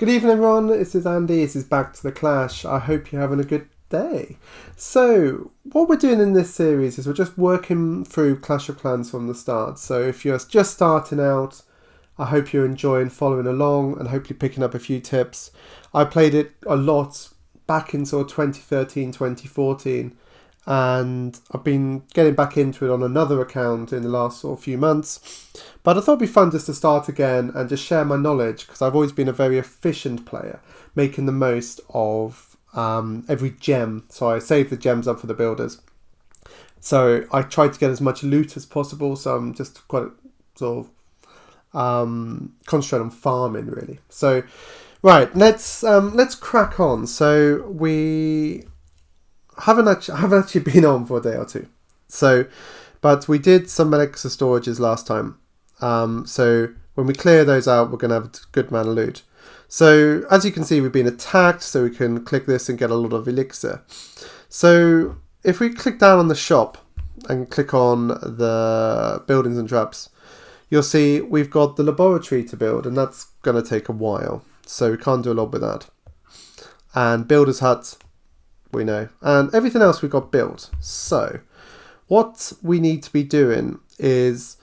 Good evening, everyone. This is Andy. This is Back to the Clash. I hope you're having a good day. So, what we're doing in this series is we're just working through Clash of Clans from the start. So, if you're just starting out, I hope you're enjoying following along and hopefully picking up a few tips. I played it a lot back in sort of 2013, 2014. And I've been getting back into it on another account in the last sort of few months. But I thought it'd be fun just to start again and just share my knowledge, because I've always been a very efficient player, making the most of every gem. So I save the gems up for the builders. So I try to get as much loot as possible. So I'm just quite sort of concentrate on farming, really. So right, let's crack on. So I haven't actually been on for a day or two. So, but we did some elixir storages last time. So when we clear those out, we're going to have a good amount of loot. So as you can see, we've been attacked, so we can click this and get a lot of elixir. So if we click down on the shop and click on the buildings and traps, you'll see we've got the laboratory to build, and that's going to take a while. So we can't do a lot with that. And builder's hut, we know, and everything else we got built. So what we need to be doing is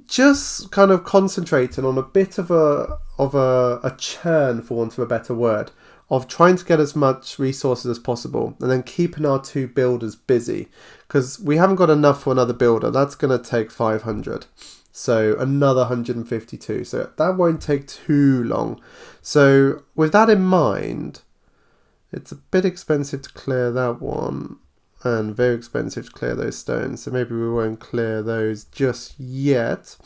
just kind of concentrating on a bit of a churn, for want of a better word, of trying to get as much resources as possible, and then keeping our two builders busy, because we haven't got enough for another builder. That's going to take 500, so another 152, so that won't take too long. So with that in mind, it's a bit expensive to clear that one, and very expensive to clear those stones. So maybe we won't clear those just yet.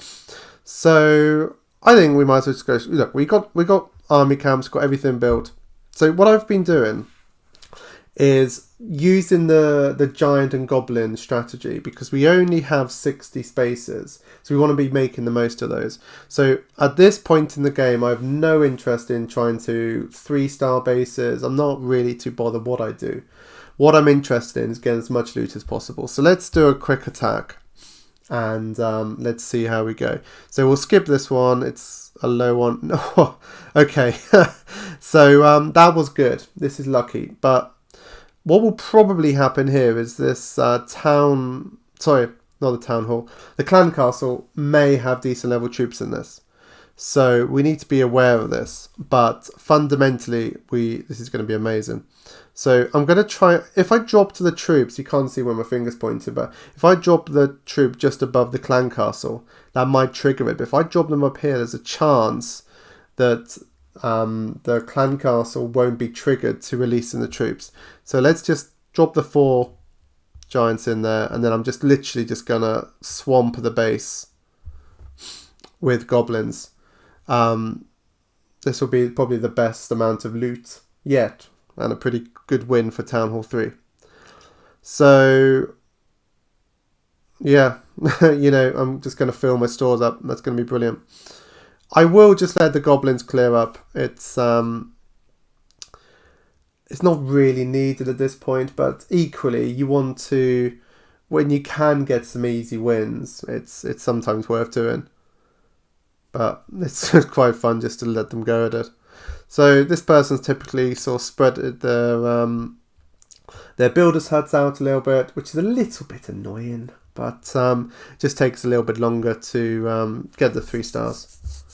So I think we might as well just go. Look, we got army camps, got everything built. So what I've been doing is using the giant and goblin strategy, because we only have 60 spaces, so we want to be making the most of those. So at this point in the game, I have no interest in trying to 3-star bases. I'm not really too bothered what I do. What I'm interested in is getting as much loot as possible. So let's do a quick attack, and let's see how we go. So we'll skip this one. It's a low one. No, okay. So that was good. This is lucky, but what will probably happen here is this the town hall, the clan castle may have decent level troops in this. So we need to be aware of this, but fundamentally this is going to be amazing. So I'm going to try, if I drop to the troops, you can't see where my finger's pointing, but if I drop the troop just above the clan castle, that might trigger it. But if I drop them up here, there's a chance that the clan castle won't be triggered to releasing the troops. So let's just drop the 4 giants in there, and then I'm just literally just gonna swamp the base with goblins. This will be probably the best amount of loot yet, and a pretty good win for Town Hall 3. So yeah, I'm just going to fill my stores up. That's going to be brilliant. I will just let the goblins clear up. It's not really needed at this point, but equally you want to, when you can get some easy wins, it's sometimes worth doing. But it's quite fun just to let them go at it. So this person's typically sort of spread their builders' huts out a little bit, which is a little bit annoying, but just takes a little bit longer to get the 3 stars.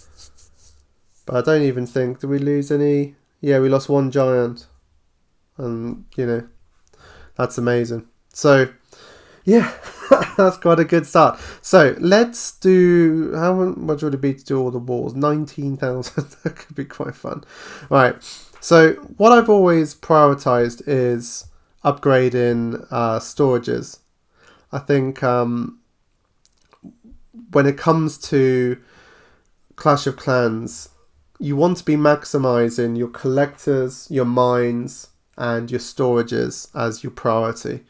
But I don't even think, did we lose any? Yeah, we lost 1 giant, and that's amazing. So yeah, that's quite a good start. So let's do, how much would it be to do all the walls? 19,000. That could be quite fun. Right, so what I've always prioritized is upgrading storages. I think when it comes to Clash of Clans, you want to be maximizing your collectors, your mines, and your storages as your priority.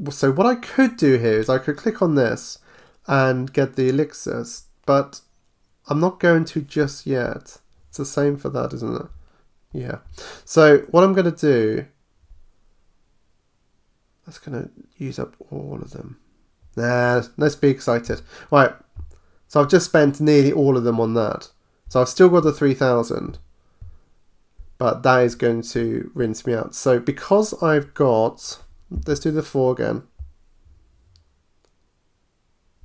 So what I could do here is I could click on this and get the elixirs, but I'm not going to just yet. It's the same for that, isn't it? Yeah. So what I'm going to do, that's going to use up all of them. Nah, let's be excited. Right. So I've just spent nearly all of them on that. So I've still got the 3,000, but that is going to rinse me out. So because I've got, let's do the 4 again.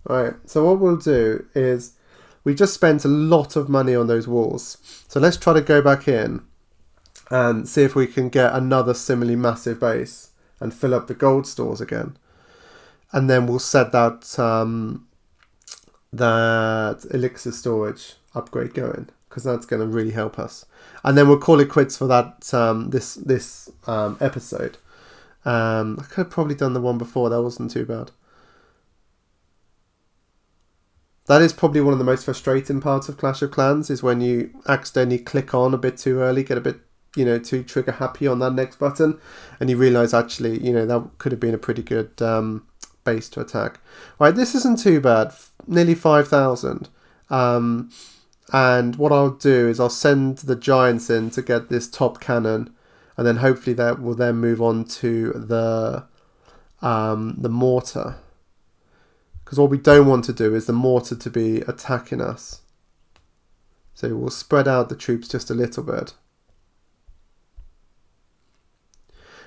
All right, so what we'll do is we just spent a lot of money on those walls. So let's try to go back in and see if we can get another similarly massive base and fill up the gold stores again. And then we'll set that that elixir storage upgrade going, because that's going to really help us. And then we'll call it quits for that this episode. I could have probably done the one before. That wasn't too bad. That is probably one of the most frustrating parts of Clash of Clans, is when you accidentally click on a bit too early, get a bit, too trigger happy on that next button, and you realise actually, that could have been a pretty good base to attack. Right, this isn't too bad, nearly 5,000. And what I'll do is I'll send the giants in to get this top cannon, and then hopefully that will then move on to the mortar. Because what we don't want to do is the mortar to be attacking us. So we'll spread out the troops just a little bit.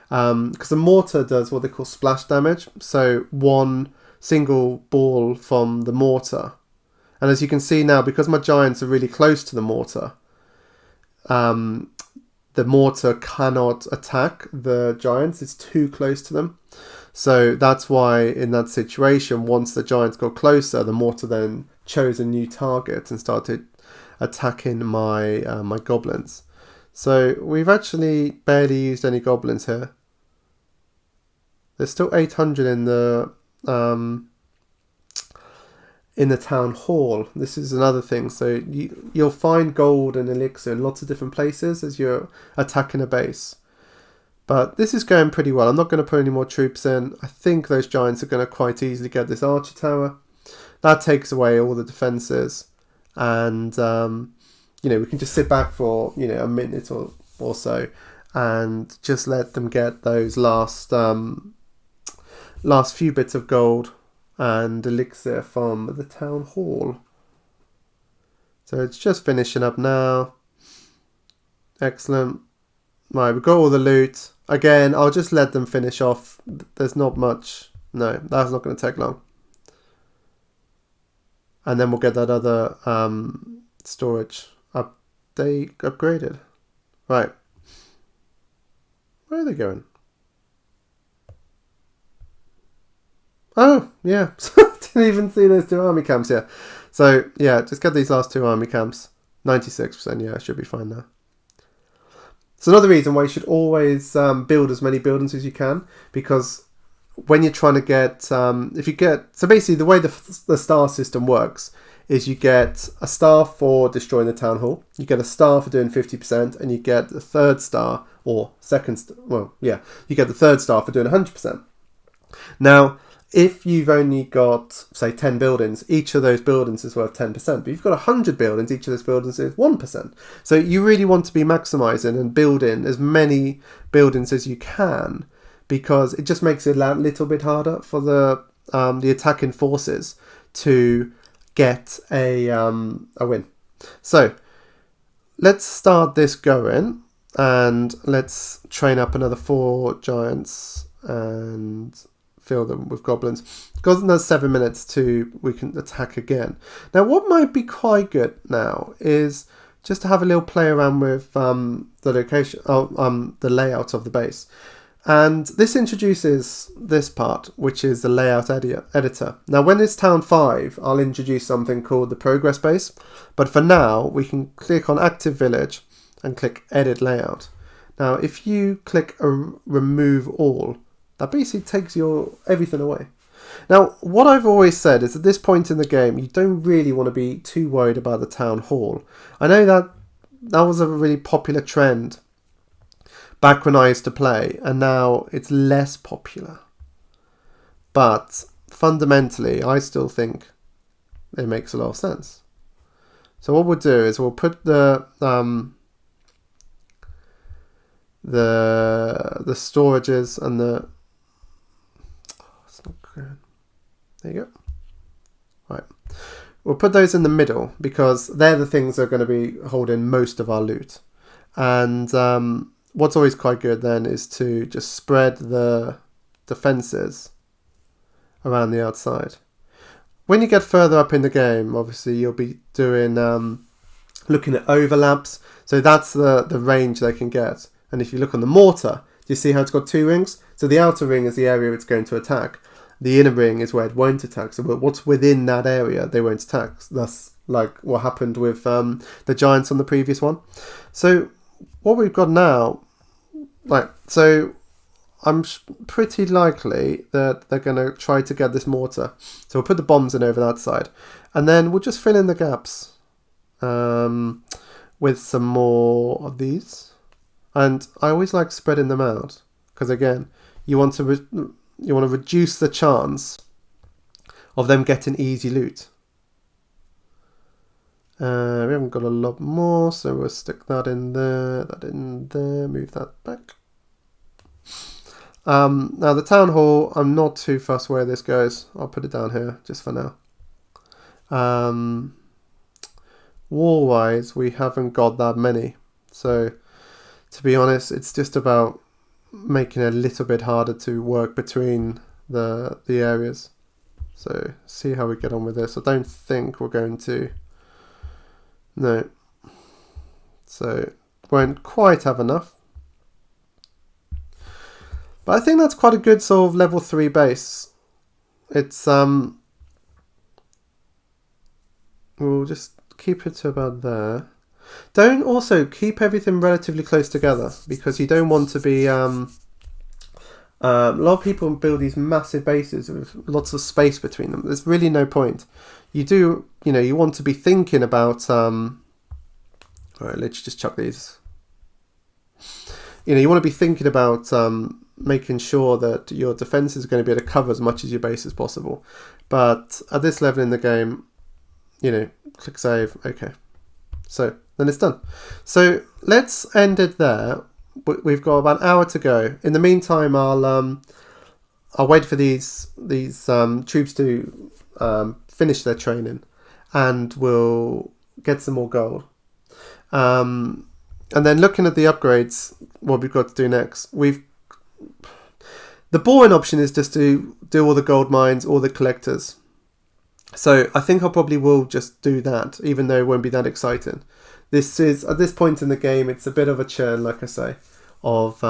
Because the mortar does what they call splash damage. So one single ball from the mortar. And as you can see now, because my giants are really close to the mortar cannot attack the giants. It's too close to them. So that's why in that situation, once the giants got closer, the mortar then chose a new target and started attacking my my goblins. So we've actually barely used any goblins here. There's still 800 in the town hall. This is another thing. So you'll find gold and elixir in lots of different places as you're attacking a base. But this is going pretty well. I'm not going to put any more troops in. I think those giants are going to quite easily get this archer tower. That takes away all the defences. And, we can just sit back for, a minute or so and just let them get those last few bits of gold and elixir from the town hall. So it's just finishing up now. Excellent. Right, we've got all the loot. Again, I'll just let them finish off. There's not much. No, that's not going to take long. And then we'll get that other storage upgraded. Right. Where are they going? Oh, yeah. Didn't even see those 2 army camps here. So, yeah, just get these last 2 army camps. 96%, yeah, should be fine now. It's another reason why you should always build as many buildings as you can, because when you're trying to get, so basically the way the star system works is you get a star for destroying the town hall, you get a star for doing 50%, and you get the 3rd star, or you get the 3rd star for doing 100%. Now, if you've only got, say, 10 buildings, each of those buildings is worth 10%. But if you've got 100 buildings, each of those buildings is 1%. So you really want to be maximising and building as many buildings as you can, because it just makes it a little bit harder for the attacking forces to get a win. So let's start this going, and let's train up another 4 giants and fill them with goblins. Got another 7 minutes we can attack again. Now, what might be quite good now is just to have a little play around with the location, the layout of the base. And this introduces this part, which is the layout editor. Now, when it's town 5, I'll introduce something called the progress base. But for now, we can click on active village and click edit layout. Now, if you click remove all, that basically takes everything away. Now, what I've always said is at this point in the game, you don't really want to be too worried about the town hall. I know that was a really popular trend back when I used to play, and now it's less popular. But fundamentally, I still think it makes a lot of sense. So what we'll do is we'll put the storages and the there you go. Right. we'll put those in the middle because they're the things that are going to be holding most of our loot. And what's always quite good then is to just spread the defences around the outside. When you get further up in the game, obviously you'll be doing looking at overlaps. So that's the range they can get. And if you look on the mortar, do you see how it's got 2 rings? So the outer ring is the area it's going to attack. The inner ring is where it won't attack. So what's within that area, they won't attack. That's like what happened with the giants on the previous one. So what we've got now, so I'm pretty likely that they're going to try to get this mortar. So we'll put the bombs in over that side. And then we'll just fill in the gaps with some more of these. And I always like spreading them out. Because again, you want to reduce the chance of them getting easy loot. We haven't got a lot more, so we'll stick that in there, move that back. Now the town hall, I'm not too fussed where this goes. I'll put it down here just for now. Wall-wise, we haven't got that many. So to be honest, it's just about making it a little bit harder to work between the areas. So see how we get on with this. I don't think we're going to... No. So won't quite have enough. But I think that's quite a good sort of level 3 base. It's we'll just keep it to about there. Don't also keep everything relatively close together because you don't want to be a lot of people build these massive bases with lots of space between them. There's really no point. You want to be thinking about all right, let's just chuck these. You want to be thinking about making sure that your defense is going to be able to cover as much as your base as possible. But at this level in the game, click save. Okay. So then it's done. So let's end it there. We've got about an hour to go. In the meantime, I'll wait for these troops to finish their training, and we'll get some more gold. And then looking at the upgrades, what we've got to do next, the boring option is just to do all the gold mines, all the collectors. So I think I probably will just do that, even though it won't be that exciting. This is, at this point in the game, it's a bit of a churn, like I say, of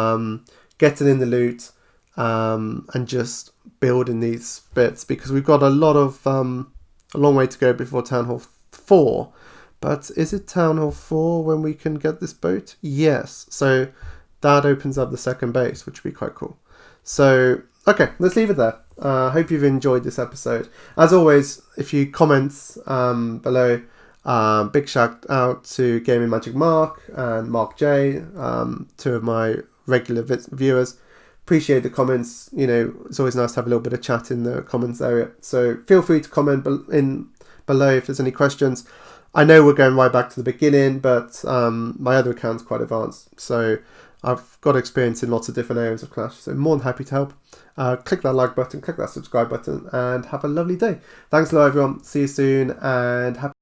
getting in the loot and just building these bits, because we've got a long way to go before Town Hall 4. But is it Town Hall 4 when we can get this boat? Yes. So that opens up the second base, which would be quite cool. So, okay, let's leave it there. I hope you've enjoyed this episode. As always, if you comment below, big shout out to Gaming Magic Mark and Mark J, 2 of my regular viewers. Appreciate the comments. It's always nice to have a little bit of chat in the comments area. So feel free to comment below if there's any questions. I know we're going right back to the beginning, but my other account's quite advanced. So I've got experience in lots of different areas of Clash, so more than happy to help. Click that like button, click that subscribe button, and have a lovely day. Thanks a lot, everyone. See you soon, and happy